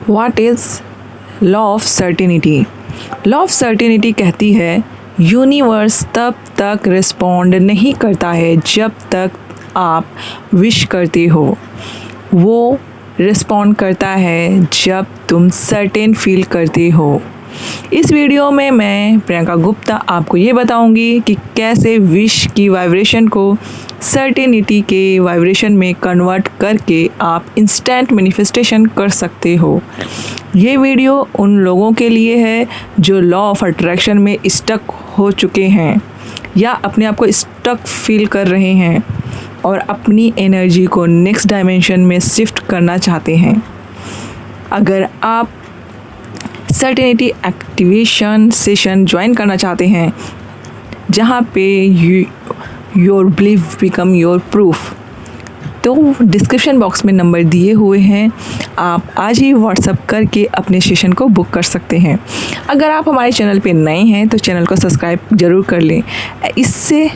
What is law of certainty? Law of certainty कहती है universe तब तक रिस्पॉन्ड नहीं करता है जब तक आप विश करते हो। वो रिस्पॉन्ड करता है जब तुम सर्टेन फील करते हो। इस वीडियो में मैं प्रियंका गुप्ता आपको ये बताऊंगी कि कैसे विश की वाइब्रेशन को सर्टेनिटी के वाइब्रेशन में कन्वर्ट करके आप इंस्टेंट मैनिफेस्टेशन कर सकते हो। ये वीडियो उन लोगों के लिए है जो लॉ ऑफ अट्रैक्शन में स्टक हो चुके हैं या अपने आप को स्टक फील कर रहे हैं और अपनी एनर्जी को नेक्स्ट डायमेंशन में शिफ्ट करना चाहते हैं। अगर आप सर्टेनिटी एक्टिवेशन सेशन ज्वाइन करना चाहते हैं जहाँ पे your belief become your proof, तो डिस्क्रिप्शन बॉक्स में नंबर दिए हुए हैं, आप आज ही व्हाट्सअप करके अपने सेशन को बुक कर सकते हैं। अगर आप हमारे चैनल पे नए हैं तो चैनल को सब्सक्राइब ज़रूर कर लें, इससे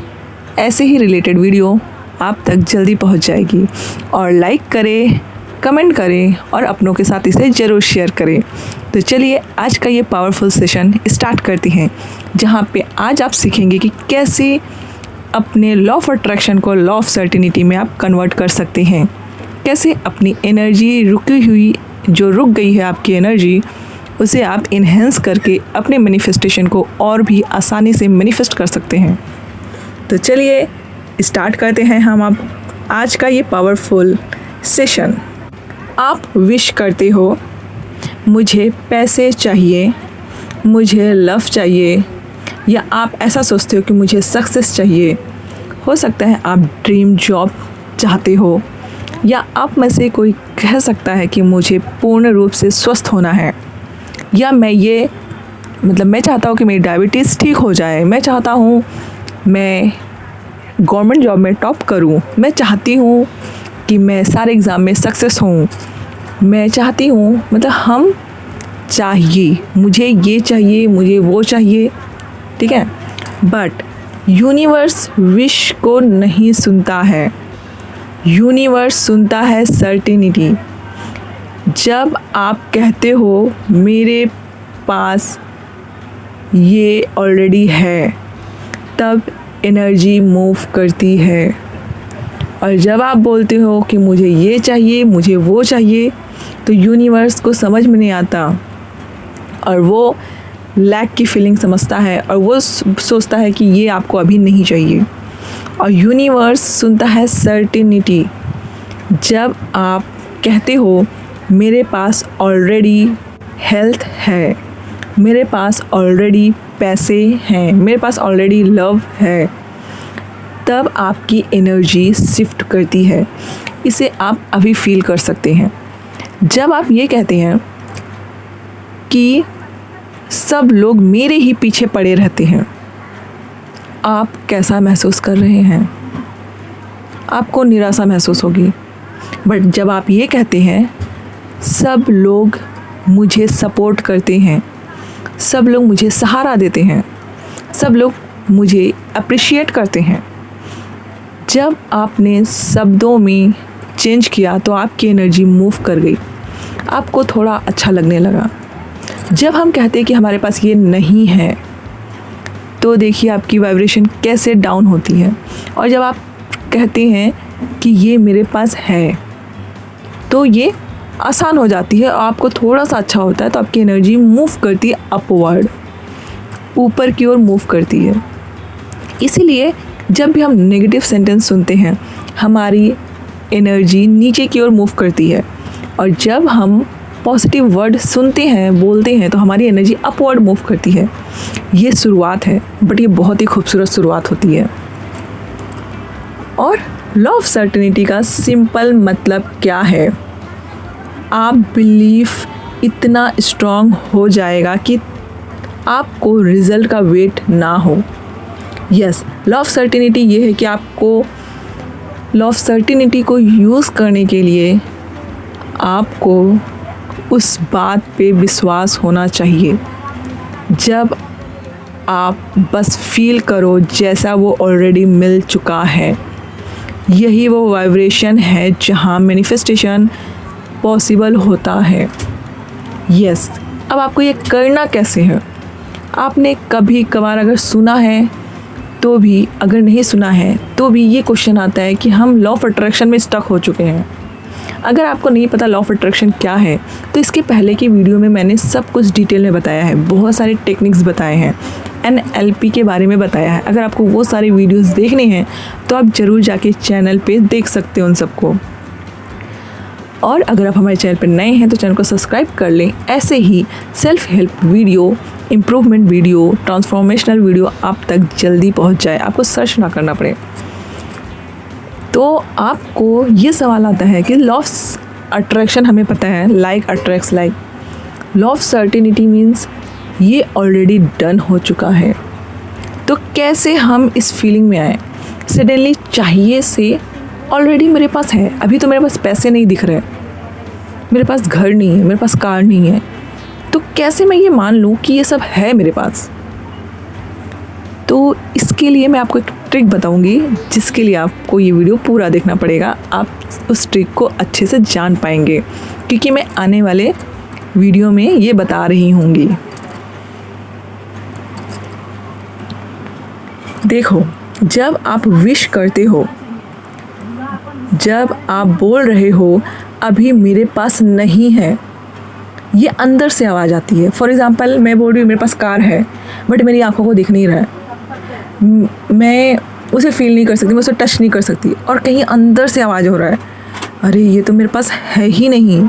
ऐसे ही रिलेटेड वीडियो आप तक जल्दी पहुंच जाएगी। और लाइक करें, कमेंट करें और अपनों के साथ इसे ज़रूर शेयर करें। तो चलिए आज का ये पावरफुल सेशन स्टार्ट करते हैं, जहाँ पे आज आप सीखेंगे कि कैसे अपने लॉ ऑफ अट्रैक्शन को लॉ ऑफ सर्टेनिटी में आप कन्वर्ट कर सकते हैं। कैसे अपनी एनर्जी रुकी हुई, जो रुक गई है आपकी एनर्जी, उसे आप इन्हेंस करके अपने मैनिफेस्टेशन को और भी आसानी से मैनिफेस्ट कर सकते हैं। तो चलिए स्टार्ट करते हैं हम अब आज का ये पावरफुल सेशन। आप विश करते हो मुझे पैसे चाहिए, मुझे लव चाहिए, या आप ऐसा सोचते हो कि मुझे सक्सेस चाहिए। हो सकता है आप ड्रीम जॉब चाहते हो, या आप में से कोई कह सकता है कि मुझे पूर्ण रूप से स्वस्थ होना है, या मैं चाहता हूँ कि मेरी डायबिटीज़ ठीक हो जाए, मैं चाहता हूँ मैं गवर्नमेंट जॉब में टॉप करूँ, मैं चाहती हूँ कि मैं सारे एग्ज़ाम में सक्सेस हूँ, मैं चाहती हूँ, हम चाहिए, मुझे ये चाहिए, मुझे वो चाहिए, ठीक है। बट यूनिवर्स विश को नहीं सुनता है, यूनिवर्स सुनता है सर्टेनिटी। जब आप कहते हो मेरे पास ये ऑलरेडी है, तब एनर्जी मूव करती है। और जब आप बोलते हो कि मुझे ये चाहिए, मुझे वो चाहिए, तो यूनिवर्स को समझ में नहीं आता और वो लैक की फीलिंग समझता है और वो सोचता है कि ये आपको अभी नहीं चाहिए। और यूनिवर्स सुनता है सर्टेनिटी। जब आप कहते हो मेरे पास ऑलरेडी हेल्थ है, मेरे पास ऑलरेडी पैसे हैं, मेरे पास ऑलरेडी लव है, तब आपकी एनर्जी शिफ्ट करती है। इसे आप अभी फील कर सकते हैं। जब आप ये कहते हैं कि सब लोग मेरे ही पीछे पड़े रहते हैं, आप कैसा महसूस कर रहे हैं? आपको निराशा महसूस होगी। बट जब आप ये कहते हैं सब लोग मुझे सपोर्ट करते हैं, सब लोग मुझे सहारा देते हैं, सब लोग मुझे अप्रिशिएट करते हैं, जब आपने शब्दों में चेंज किया तो आपकी एनर्जी मूव कर गई, आपको थोड़ा अच्छा लगने लगा। जब हम कहते हैं कि हमारे पास ये नहीं है, तो देखिए आपकी वाइब्रेशन कैसे डाउन होती है। और जब आप कहते हैं कि ये मेरे पास है, तो ये आसान हो जाती है और आपको थोड़ा सा अच्छा होता है, तो आपकी एनर्जी मूव करती है अपवर्ड, ऊपर की ओर मूव करती है। इसीलिए जब भी हम नेगेटिव सेंटेंस सुनते हैं, हमारी एनर्जी नीचे की ओर मूव करती है, और जब हम पॉजिटिव वर्ड सुनते हैं, बोलते हैं, तो हमारी एनर्जी अपवर्ड मूव करती है। ये शुरुआत है, बट ये बहुत ही खूबसूरत शुरुआत होती है। और लॉ ऑफ सर्टेनिटी का सिंपल मतलब क्या है? आप बिलीफ इतना स्ट्रॉन्ग हो जाएगा कि आपको रिज़ल्ट का वेट ना हो। यस, लॉ ऑफ सर्टेनिटी ये है कि आपको लॉ ऑफ सर्टेनिटी को यूज़ करने के लिए आपको उस बात पे विश्वास होना चाहिए। जब आप बस फील करो जैसा वो ऑलरेडी मिल चुका है, यही वो वाइब्रेशन है जहाँ मैनिफेस्टेशन पॉसिबल होता है। यस, अब आपको ये करना कैसे है? आपने कभी कभार अगर सुना है तो भी, अगर नहीं सुना है तो भी ये क्वेश्चन आता है कि हम लॉ ऑफ अट्रैक्शन में स्टक हो चुके हैं। अगर आपको नहीं पता लॉ ऑफ अट्रैक्शन क्या है, तो इसके पहले की वीडियो में मैंने सब कुछ डिटेल में बताया है, बहुत सारे टेक्निक्स बताए हैं, NLP के बारे में बताया है। अगर आपको वो सारे वीडियोस देखने हैं तो आप ज़रूर जाके चैनल पे देख सकते हो उन सबको। और अगर आप हमारे चैनल पर नए हैं तो चैनल को सब्सक्राइब कर लें। ऐसे ही self help video, improvement video, transformational video आप तक जल्दी पहुंच जाए, आपको सर्च ना करना पड़े। तो आपको ये सवाल आता है कि लॉ ऑफ अट्रैक्शन हमें पता है, like attracts like. Law of certainty means ये ऑलरेडी डन हो चुका है, तो कैसे हम इस फीलिंग में आए? सडनली चाहिए से ऑलरेडी मेरे पास है। अभी तो मेरे पास पैसे नहीं दिख रहे, मेरे पास घर नहीं है, मेरे पास कार नहीं है, तो कैसे मैं ये मान लूँ कि ये सब है मेरे पास? तो इसके लिए मैं आपको एक ट्रिक बताऊंगी, जिसके लिए आपको ये वीडियो पूरा देखना पड़ेगा। आप उस ट्रिक को अच्छे से जान पाएंगे, क्योंकि मैं आने वाले वीडियो में ये बता रही होंगी। देखो, जब आप विश करते हो, जब आप बोल रहे हो अभी मेरे पास नहीं है, ये अंदर से आवाज़ आती है। फॉर एग्ज़ाम्पल, मैं बोल रही हूँ मेरे पास कार है, बट मेरी आंखों को दिख नहीं रहा है, मैं उसे फील नहीं कर सकती, मैं उसे टच नहीं कर सकती, और कहीं अंदर से आवाज़ हो रहा है, अरे ये तो मेरे पास है ही नहीं,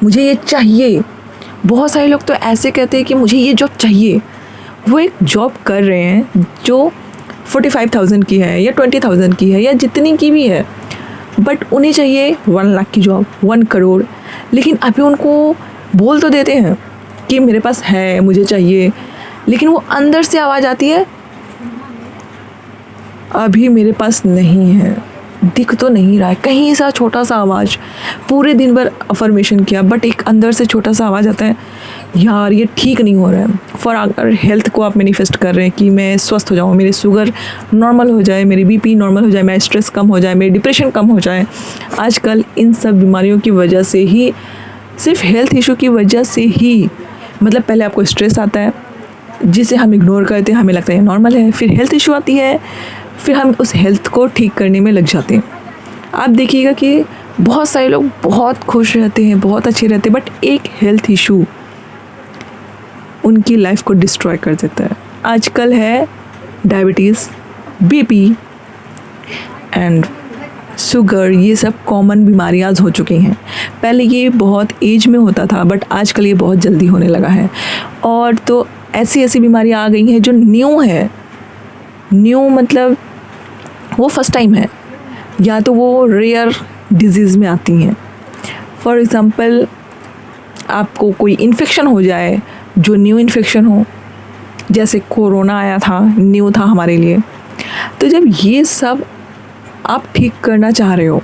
मुझे ये चाहिए। बहुत सारे लोग तो ऐसे कहते हैं कि मुझे ये जॉब चाहिए। वो एक जॉब कर रहे हैं जो 45,000 की है या 20,000 की है या जितनी की भी है, बट उन्हें चाहिए 1 लाख की जॉब, 1 करोड़। लेकिन अभी उनको बोल तो देते हैं कि मेरे पास है, मुझे चाहिए, लेकिन वो अंदर से आवाज़ आती है अभी मेरे पास नहीं है, दिख तो नहीं रहा है। कहीं सा छोटा सा आवाज़, पूरे दिन भर अफर्मेशन किया, बट एक अंदर से छोटा सा आवाज़ आता है, यार ये ठीक नहीं हो रहा है। फॉर अगर हेल्थ को आप मैनिफेस्ट कर रहे हैं कि मैं स्वस्थ हो जाऊँ, मेरी शुगर नॉर्मल हो जाए, मेरी BP नॉर्मल हो जाए, मेरा स्ट्रेस कम हो जाए, मेरी डिप्रेशन कम हो जाए। आजकल इन सब बीमारियों की वजह से ही, सिर्फ हेल्थ इशू की वजह से ही, मतलब पहले आपको स्ट्रेस आता है जिसे हम इग्नोर करते हैं, हमें लगता है नॉर्मल है, फिर हेल्थ इशू आती है, फिर हम उस हेल्थ को ठीक करने में लग जाते हैं। आप देखिएगा कि बहुत सारे लोग बहुत खुश रहते हैं, बहुत अच्छे रहते हैं, बट एक हेल्थ इशू उनकी लाइफ को डिस्ट्रॉय कर देता है। आजकल है डायबिटीज़, BP एंड शुगर, ये सब कॉमन बीमारियाँ हो चुकी हैं। पहले ये बहुत एज में होता था, बट आजकल ये बहुत जल्दी होने लगा है। और तो ऐसी ऐसी बीमारियाँ आ गई हैं जो न्यू है। न्यू मतलब वो फर्स्ट टाइम है, या तो वो रेयर डिजीज़ में आती हैं। फॉर एग्ज़ाम्पल, आपको कोई इन्फेक्शन हो जाए जो न्यू इन्फेक्शन हो, जैसे कोरोना आया था, न्यू था हमारे लिए। तो जब ये सब आप ठीक करना चाह रहे हो,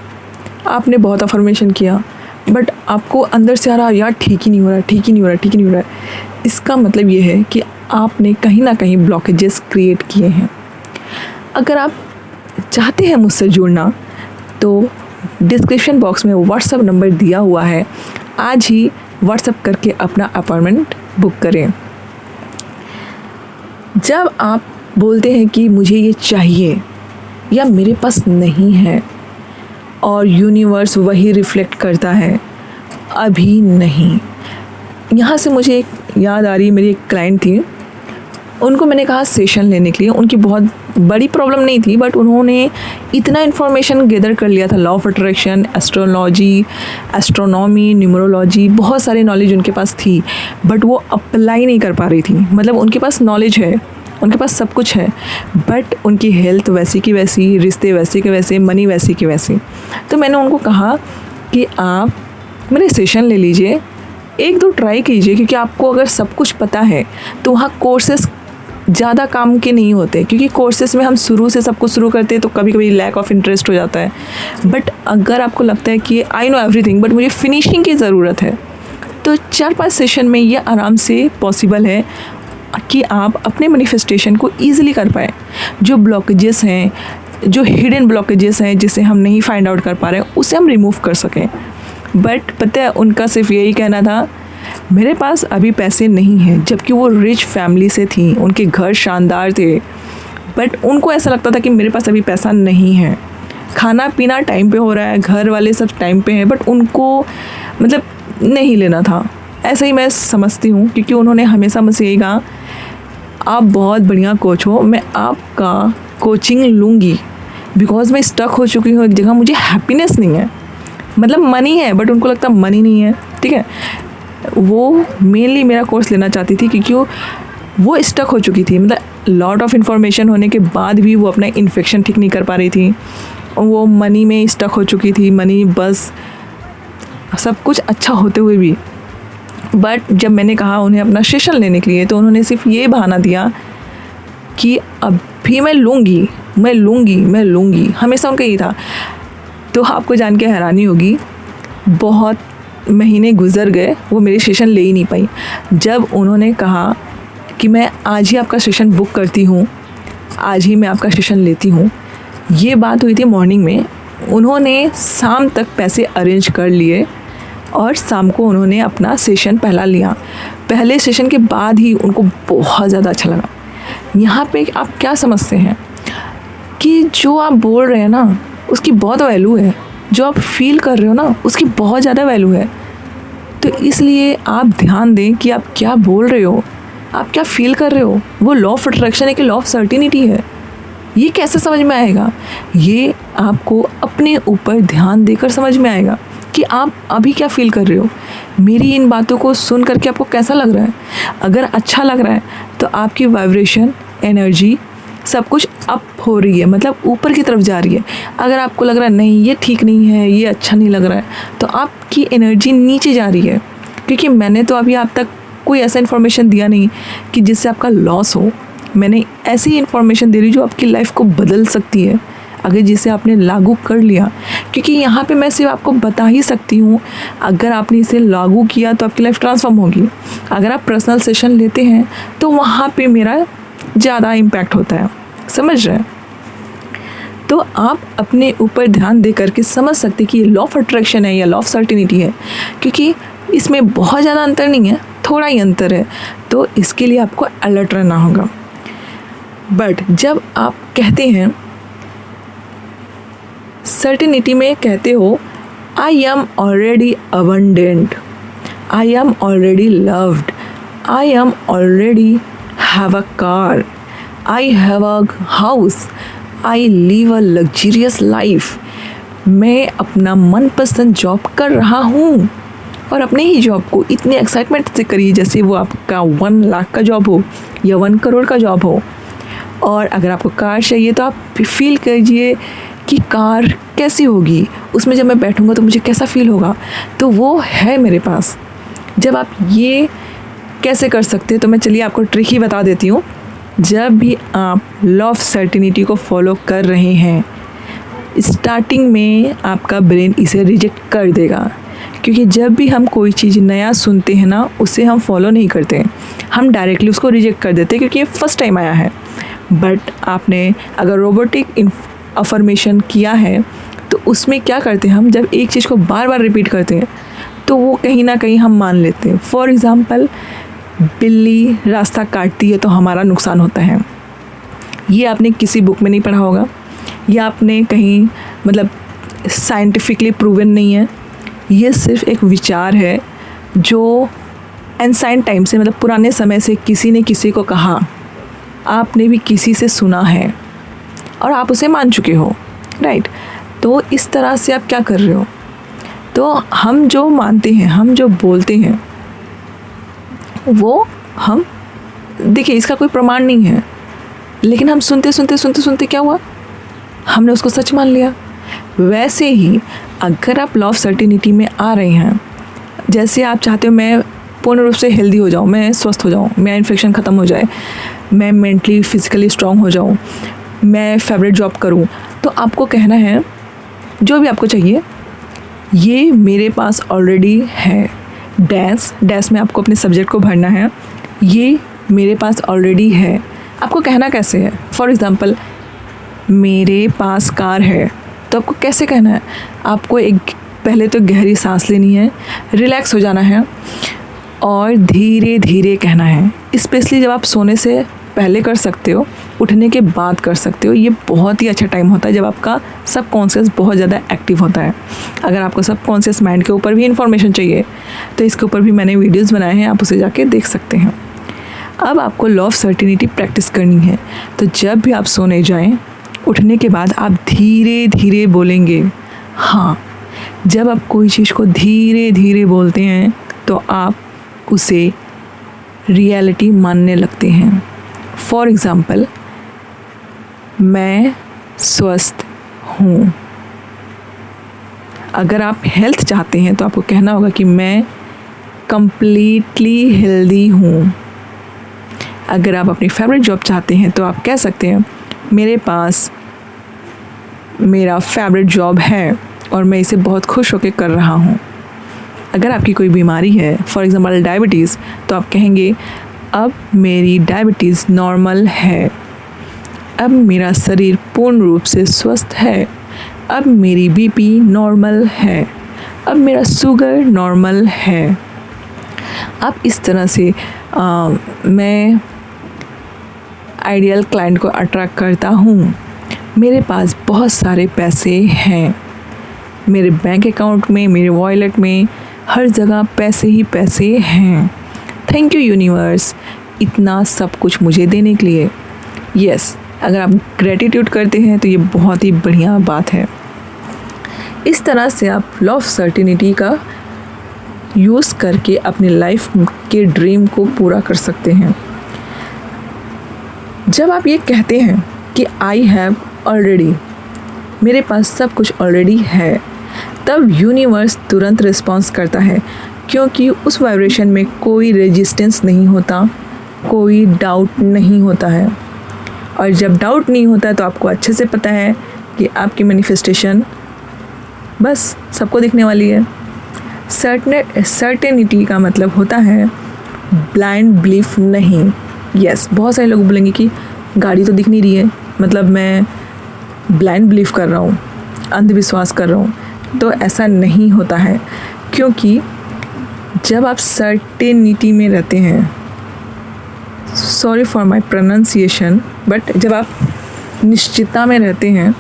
आपने बहुत अफर्मेशन किया, बट आपको अंदर से आ रहा, यार ठीक ही नहीं हो रहा, ठीक ही नहीं हो रहा, ठीक ही नहीं हो रहा है, इसका मतलब ये है कि आपने कहीं ना कहीं ब्लॉकेजेस क्रिएट किए हैं। अगर आप चाहते हैं मुझसे जुड़ना, तो डिस्क्रिप्शन बॉक्स में व्हाट्सएप नंबर दिया हुआ है, आज ही व्हाट्सएप करके अपना अपॉइंटमेंट बुक करें। जब आप बोलते हैं कि मुझे ये चाहिए या मेरे पास नहीं है, और यूनिवर्स वही रिफ्लेक्ट करता है अभी नहीं। यहाँ से मुझे एक याद आ रही है, मेरी एक क्लाइंट थी, उनको मैंने कहा सेशन लेने के लिए। उनकी बहुत बड़ी प्रॉब्लम नहीं थी, बट उन्होंने इतना इन्फॉर्मेशन गैदर कर लिया था, law of attraction, astrology, astronomy, numerology, बहुत सारी नॉलेज उनके पास थी, बट वो अप्लाई नहीं कर पा रही थी। मतलब उनके पास नॉलेज है, उनके पास सब कुछ है, बट उनकी हेल्थ वैसी की वैसी, रिश्ते वैसे के वैसे, मनी वैसी की वैसी। तो मैंने उनको कहा कि आप मेरे सेशन ले लीजिए, 1-2 ट्राई कीजिए, क्योंकि आपको अगर सब कुछ पता है तो वहाँ कोर्सेस ज़्यादा काम के नहीं होते, क्योंकि कोर्सेज में हम शुरू से सब कुछ शुरू करते हैं तो कभी कभी लैक ऑफ इंटरेस्ट हो जाता है। बट अगर आपको लगता है कि आई नो एवरीथिंग, बट मुझे फिनिशिंग की ज़रूरत है, तो 4-5 सेशन में ये आराम से पॉसिबल है कि आप अपने मैनिफेस्टेशन को ईजिली कर पाएँ। जो ब्लॉकेजेस हैं, जो हिडन ब्लॉकेजेस हैं जिसे हम नहीं फाइंड आउट कर पा रहे हैं, उसे हम रिमूव कर सकें। बट पता है उनका सिर्फ यही कहना था मेरे पास अभी पैसे नहीं हैं, जबकि वो रिच फैमिली से थी, उनके घर शानदार थे, बट उनको ऐसा लगता था कि मेरे पास अभी पैसा नहीं है। खाना पीना टाइम पे हो रहा है, घर वाले सब टाइम पे हैं, बट उनको मतलब नहीं लेना था। ऐसा ही मैं समझती हूँ, क्योंकि उन्होंने हमेशा मुझसे यही कहा, आप बहुत बढ़िया कोच हो, मैं आपका कोचिंग लूँगी, बिकॉज़ मैं स्टक हो चुकी हूँ एक जगह, मुझे हैप्पीनेस नहीं है। मतलब मनी है, बट उनको लगता मनी नहीं है, ठीक है। वो मेनली मेरा कोर्स लेना चाहती थी, क्योंकि वो स्टक हो चुकी थी, मतलब लॉट ऑफ इन्फॉर्मेशन होने के बाद भी वो अपना इन्फेक्शन ठीक नहीं कर पा रही थी। वो मनी में स्टक हो चुकी थी, मनी बस सब कुछ अच्छा होते हुए भी। बट जब मैंने कहा उन्हें अपना सेशन लेने के लिए, तो उन्होंने सिर्फ ये बहाना दिया कि अभी मैं लूँगी, हमेशा उनका यही था। तो आपको जान के हैरानी होगी, बहुत महीने गुजर गए, वो मेरे सेशन ले ही नहीं पाई। जब उन्होंने कहा कि मैं आज ही आपका सेशन बुक करती हूँ, आज ही मैं आपका सेशन लेती हूँ, ये बात हुई थी मॉर्निंग में। उन्होंने शाम तक पैसे अरेंज कर लिए और शाम को उन्होंने अपना सेशन पहला लिया। पहले सेशन के बाद ही उनको बहुत ज़्यादा अच्छा लगा। यहाँ पे आप क्या समझते हैं कि जो आप बोल रहे हैं ना, उसकी बहुत वैल्यू है, जो आप फील कर रहे हो ना, उसकी बहुत ज़्यादा वैल्यू है। तो इसलिए आप ध्यान दें कि आप क्या बोल रहे हो, आप क्या फील कर रहे हो। वो लॉ ऑफ अट्रैक्शन है कि लॉ ऑफ सर्टिनिटी है। ये कैसे समझ में आएगा? ये आपको अपने ऊपर ध्यान देकर समझ में आएगा कि आप अभी क्या फील कर रहे हो। मेरी इन बातों को सुन करके आपको कैसा लग रहा है? अगर अच्छा लग रहा है तो आपकी वाइब्रेशन, एनर्जी सब कुछ अप हो रही है, मतलब ऊपर की तरफ जा रही है। अगर आपको लग रहा है नहीं ये ठीक नहीं है, ये अच्छा नहीं लग रहा है, तो आपकी एनर्जी नीचे जा रही है। क्योंकि मैंने तो अभी आप तक कोई ऐसा इन्फॉर्मेशन दिया नहीं कि जिससे आपका लॉस हो। मैंने ऐसी इन्फॉर्मेशन दे रही जो आपकी लाइफ को बदल सकती है, अगर जिसे आपने लागू कर लिया। क्योंकि यहाँ पे मैं सिर्फ आपको बता ही सकती हूँ, अगर आपने इसे लागू किया तो आपकी लाइफ ट्रांसफॉर्म होगी। अगर आप पर्सनल सेशन लेते हैं तो वहाँ पे मेरा ज़्यादा इम्पैक्ट होता है, समझ रहे हैं? तो आप अपने ऊपर ध्यान दे करके समझ सकते कि ये लॉ ऑफ अट्रैक्शन है या लॉ ऑफ सर्टिनिटी है, क्योंकि इसमें बहुत ज़्यादा अंतर नहीं है, थोड़ा ही अंतर है। तो इसके लिए आपको अलर्ट रहना होगा। बट जब आप कहते हैं सर्टिनिटी में, कहते हो I am already abundant, I am already loved, I am already have a car, I have a house, I live a luxurious life, मैं अपना मनपसंद जॉब कर रहा हूँ, और अपने ही जॉब को इतने एक्साइटमेंट से करिए जैसे वो आपका 1 लाख का जॉब हो या 1 करोड़ का जॉब हो। और अगर आपको कार चाहिए तो आप फील कीजिए कि कार कैसी होगी, उसमें जब मैं बैठूंगा तो मुझे कैसा फील होगा, तो वो है मेरे पास। जब आप ये कैसे कर सकते हैं, तो मैं चलिए आपको ट्रिक ही बता देती हूँ। जब भी आप लॉ ऑफ सर्टिनिटी को फॉलो कर रहे हैं, स्टार्टिंग में आपका ब्रेन इसे रिजेक्ट कर देगा, क्योंकि जब भी हम कोई चीज़ नया सुनते हैं ना, उसे हम फॉलो नहीं करते, हम डायरेक्टली उसको रिजेक्ट कर देते हैं, क्योंकि ये फर्स्ट टाइम आया है। बट आपने अगर रोबोटिक अफर्मेशन किया है तो उसमें क्या करते हैं हम, जब एक चीज़ को बार बार रिपीट करते हैं तो वो कहीं ना कहीं हम मान लेते हैं। फॉर एग्ज़ाम्पल, बिल्ली रास्ता काटती है तो हमारा नुकसान होता है। ये आपने किसी बुक में नहीं पढ़ा होगा, या आपने कहीं मतलब साइंटिफिकली प्रूवन नहीं है। ये सिर्फ एक विचार है जो एंसाइंट टाइम से, मतलब पुराने समय से किसी ने किसी को कहा, आपने भी किसी से सुना है और आप उसे मान चुके हो, राइट? तो इस तरह से आप क्या कर रहे हो, तो हम जो मानते हैं, हम जो बोलते हैं, वो हम देखिए, इसका कोई प्रमाण नहीं है, लेकिन हम सुनते सुनते सुनते सुनते क्या हुआ, हमने उसको सच मान लिया। वैसे ही अगर आप लॉ ऑफ सर्टिनिटी में आ रहे हैं, जैसे आप चाहते हो मैं पूर्ण रूप से हेल्दी हो जाऊँ, मैं स्वस्थ हो जाऊँ, मेरा इन्फेक्शन ख़त्म हो जाए, मैं मेंटली फिजिकली स्ट्रांग हो जाऊँ, मैं फेवरेट जॉब करूँ, तो आपको कहना है जो भी आपको चाहिए ये मेरे पास ऑलरेडी है। डैश डैश में आपको अपने सब्जेक्ट को भरना है, ये मेरे पास ऑलरेडी है। आपको कहना कैसे है? फॉर एग्ज़ाम्पल, मेरे पास कार है, तो आपको कैसे कहना है? आपको एक पहले तो गहरी सांस लेनी है, रिलैक्स हो जाना है, और धीरे धीरे कहना है। स्पेशली जब आप सोने से पहले कर सकते हो, उठने के बाद कर सकते हो। ये बहुत ही अच्छा टाइम होता है जब आपका सबकॉन्शियस बहुत ज़्यादा एक्टिव होता है। अगर आपको सबकॉन्शियस माइंड के ऊपर भी इंफॉर्मेशन चाहिए तो इसके ऊपर भी मैंने वीडियोस बनाए हैं, आप उसे जाके देख सकते हैं। अब आपको लॉ ऑफ सर्टिनिटी प्रैक्टिस करनी है। तो जब भी आप सोने जाएं, उठने के बाद आप धीरे धीरे बोलेंगे हाँ। जब आप कोई चीज़ को धीरे धीरे बोलते हैं तो आप उसे रियलिटी मानने लगते हैं। फॉर एग्ज़ाम्पल, मैं स्वस्थ हूँ। अगर आप हेल्थ चाहते हैं तो आपको कहना होगा कि मैं कंप्लीटली हेल्दी हूँ। अगर आप अपनी फेवरेट जॉब चाहते हैं तो आप कह सकते हैं मेरे पास मेरा फेवरेट जॉब है और मैं इसे बहुत खुश होकर कर रहा हूँ। अगर आपकी कोई बीमारी है, फॉर एग्ज़ाम्पल डायबिटीज़, तो आप कहेंगे अब मेरी डायबिटीज़ नॉर्मल है। अब मेरा शरीर पूर्ण रूप से स्वस्थ है। अब मेरी बीपी नॉर्मल है। अब मेरा शुगर नॉर्मल है। अब इस तरह से मैं आइडियल क्लाइंट को अट्रैक्ट करता हूँ। मेरे पास बहुत सारे पैसे हैं। मेरे बैंक अकाउंट में, मेरे वॉलेट में, हर जगह पैसे ही पैसे हैं। थैंक यू यूनिवर्स, इतना सब कुछ मुझे देने के लिए। यस, अगर आप ग्रेटिट्यूड करते हैं तो ये बहुत ही बढ़िया बात है। इस तरह से आप लॉ ऑफ सर्टिनिटी का यूज़ करके अपनी लाइफ के ड्रीम को पूरा कर सकते हैं। जब आप ये कहते हैं कि आई हैव ऑलरेडी, मेरे पास सब कुछ ऑलरेडी है, तब यूनिवर्स तुरंत रिस्पॉन्स करता है, क्योंकि उस वाइब्रेशन में कोई रेजिस्टेंस नहीं होता, कोई डाउट नहीं होता है। और जब डाउट नहीं होता तो आपको अच्छे से पता है कि आपकी मैनिफेस्टेशन बस सबको दिखने वाली है। सर्टेनिटी का मतलब होता है ब्लाइंड बिलीफ नहीं। यस, बहुत सारे लोग बोलेंगे कि गाड़ी तो दिख नहीं रही है, मतलब मैं ब्लाइंड बिलीफ कर रहा हूँ, अंधविश्वास कर रहा हूँ। तो ऐसा नहीं होता है, क्योंकि जब आप सर्टेनिटी में रहते हैं, sorry for my pronunciation, but जब आप निश्चितता में रहते हैं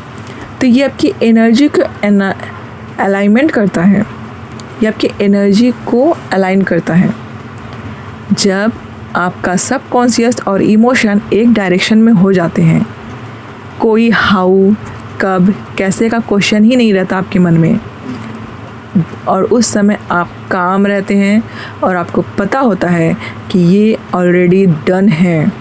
तो ये आपकी एनर्जी को अलाइनमेंट करता है, ये आपकी एनर्जी को अलाइन करता है। जब आपका सबकॉन्शियस और इमोशन एक डायरेक्शन में हो जाते हैं, कोई हाउ, कब, कैसे का क्वेश्चन ही नहीं रहता आपके मन में, और उस समय आप काम रहते हैं और आपको पता होता है कि ये ऑलरेडी डन है,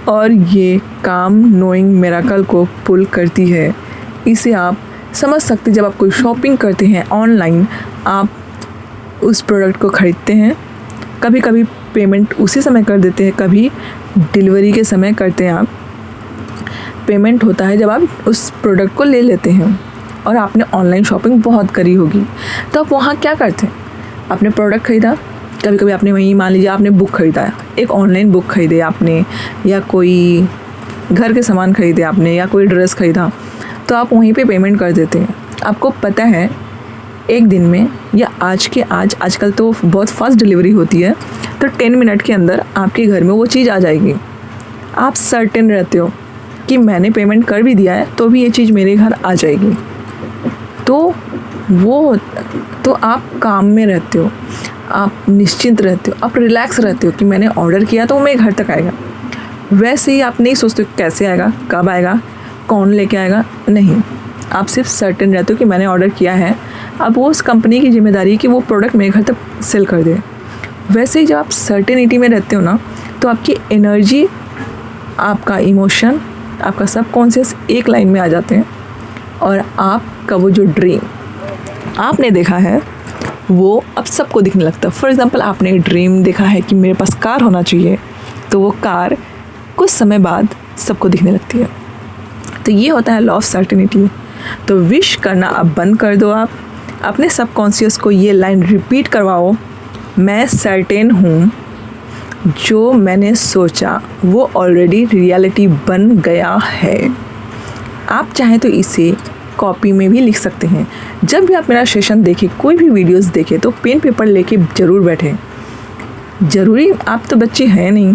और ये काम नोइंग मिरेकल को पुल करती है। इसे आप समझ सकते हैं। जब आप कोई शॉपिंग करते हैं ऑनलाइन, आप उस प्रोडक्ट को ख़रीदते हैं, कभी कभी पेमेंट उसी समय कर देते हैं, कभी डिलीवरी के समय करते हैं। आप पेमेंट होता है जब आप उस प्रोडक्ट को ले लेते हैं। और आपने ऑनलाइन शॉपिंग बहुत करी होगी, तो आप वहाँ क्या करते हैं? आपने प्रोडक्ट ख़रीदा, कभी कभी आपने वहीं, मान लीजिए आपने बुक ख़रीदा, एक ऑनलाइन बुक ख़रीदे आपने, या कोई घर के सामान ख़रीदे आपने, या कोई ड्रेस ख़रीदा, तो आप वहीं पे पेमेंट कर देते हैं। आपको पता है एक दिन में, या आजकल तो बहुत फास्ट डिलीवरी होती है, तो 10 मिनट के अंदर आपके घर में वो चीज़ आ जाएगी। आप सर्टेन रहते हो कि मैंने पेमेंट कर भी दिया है तो भी ये चीज़ मेरे घर आ जाएगी। तो आप काम में रहते हो, आप निश्चिंत रहते हो, आप रिलैक्स रहते हो कि मैंने ऑर्डर किया तो वो मेरे घर तक आएगा। वैसे ही आप नहीं सोचते कैसे आएगा, कब आएगा, कौन लेके आएगा, नहीं, आप सिर्फ सर्टेन रहते हो कि मैंने ऑर्डर किया है। अब वो उस कंपनी की जिम्मेदारी है कि वो प्रोडक्ट मेरे घर तक सेल कर दे। वैसे ही जब आप सर्टेनिटी में रहते हो ना, तो आपकी एनर्जी, आपका इमोशन, आपका सबकॉन्शियस एक लाइन में आ जाते हैं, और आपका वो जो ड्रीम आपने देखा है वो अब सबको दिखने लगता है। फॉर एग्ज़ाम्पल, आपने एक ड्रीम देखा है कि मेरे पास कार होना चाहिए, तो वो कार कुछ समय बाद सबको दिखने लगती है। तो ये होता है लॉ ऑफ सर्टेनिटी। तो विश करना अब बंद कर दो। आप अपने सबकॉन्शियस को ये लाइन रिपीट करवाओ, मैं सर्टेन हूँ, जो मैंने सोचा वो ऑलरेडी रियलिटी बन गया है। आप चाहें तो इसे कॉपी में भी लिख सकते हैं। जब भी आप मेरा सेशन देखें, कोई भी वीडियोस देखें, तो पेन पेपर लेके ज़रूर बैठें। ज़रूरी आप तो बच्चे हैं नहीं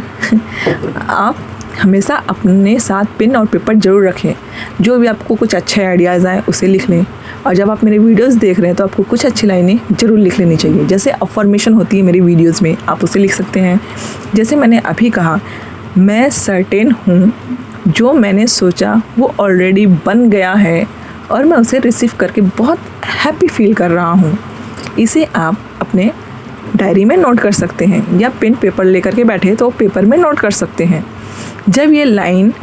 आप हमेशा अपने साथ पेन और पेपर ज़रूर रखें। जो भी आपको कुछ अच्छे आइडियाज़ आए उसे लिख लें, और जब आप मेरे वीडियोस देख रहे हैं तो आपको कुछ अच्छी लाइनें ज़रूर लिख लेनी चाहिए। जैसे अफर्मेशन होती है मेरी वीडियोस में, आप उसे लिख सकते हैं। जैसे मैंने अभी कहा, मैं सर्टेन हूँ, जो मैंने सोचा वो ऑलरेडी बन गया है और मैं उसे रिसीव करके बहुत हैप्पी फील कर रहा हूँ। इसे आप अपने डायरी में नोट कर सकते हैं, या पेन पेपर लेकर के बैठे तो पेपर में नोट कर सकते हैं। जब ये लाइन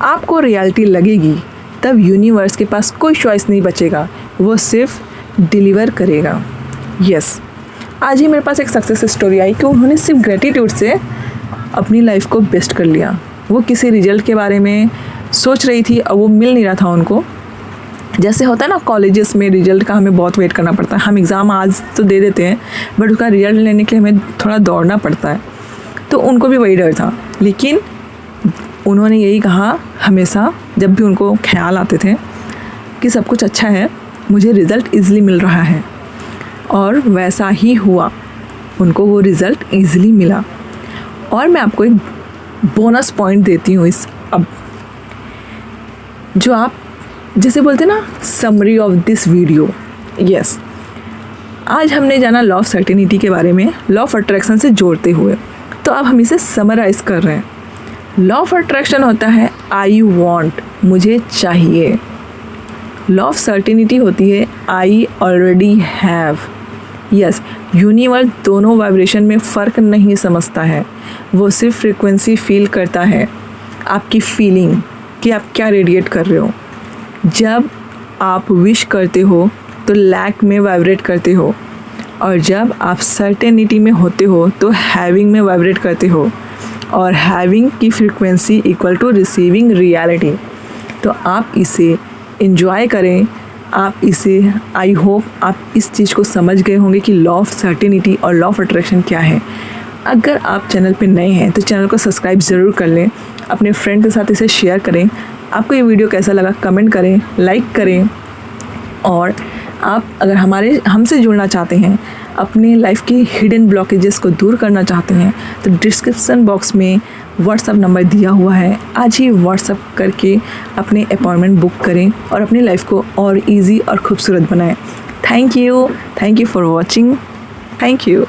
आपको रियलिटी लगेगी, तब यूनिवर्स के पास कोई चॉइस नहीं बचेगा, वो सिर्फ डिलीवर करेगा। यस, आज ही मेरे पास एक सक्सेस स्टोरी आई कि उन्होंने सिर्फ ग्रेटिट्यूड से अपनी लाइफ को बेस्ट कर लिया। वो किसी रिजल्ट के बारे में सोच रही थी और वो मिल नहीं रहा था उनको। जैसे होता है ना, कॉलेजेस में रिजल्ट का हमें बहुत वेट करना पड़ता है। हम एग्ज़ाम आज तो दे देते हैं, बट उसका रिजल्ट लेने के लिए हमें थोड़ा दौड़ना पड़ता है। तो उनको भी वही डर था, लेकिन उन्होंने यही कहा हमेशा, जब भी उनको ख्याल आते थे कि सब कुछ अच्छा है, मुझे रिज़ल्ट ईज़िली मिल रहा है। और वैसा ही हुआ, उनको वो रिज़ल्ट ईज़िली मिला। और मैं आपको एक बोनस पॉइंट देती हूँ इस अब, जो आप जैसे बोलते हैं ना, summary of this video. Yes, आज हमने जाना लॉ ऑफ सर्टेनिटी के बारे में, लॉ ऑफ अट्रैक्शन से जोड़ते हुए। तो अब हम इसे समराइज़ कर रहे हैं। लॉ ऑफ अट्रैक्शन होता है आई वॉन्ट, मुझे चाहिए। लॉ ऑफ सर्टेनिटी होती है I already have. Yes, universe दोनों वाइब्रेशन में फ़र्क नहीं समझता है, वो सिर्फ फ्रीक्वेंसी फील करता है, आपकी फीलिंग कि आप क्या रेडिएट कर रहे हो। जब आप विश करते हो तो लैक में वाइब्रेट करते हो, और जब आप सर्टेनिटी में होते हो तो हैविंग में वाइब्रेट करते हो, और हैविंग की frequency equal to receiving reality. तो आप इसे एंजॉय करें, आप इसे, आई होप आप इस चीज़ को समझ गए होंगे कि लॉ ऑफ सर्टेनिटी और लॉ ऑफ अट्रैक्शन क्या है। अगर आप चैनल पे नए हैं तो चैनल को सब्सक्राइब ज़रूर कर लें, अपने फ्रेंड के साथ इसे शेयर करें। आपको ये वीडियो कैसा लगा कमेंट करें, लाइक करें। और आप अगर हमसे जुड़ना चाहते हैं, अपनी लाइफ की हिडन ब्लॉकेजेस को दूर करना चाहते हैं, तो डिस्क्रिप्शन बॉक्स में व्हाट्सअप नंबर दिया हुआ है। आज ही व्हाट्सअप करके अपने अपॉइंटमेंट बुक करें और अपनी लाइफ को और इजी और खूबसूरत बनाएं। Thank you for watching. Thank you.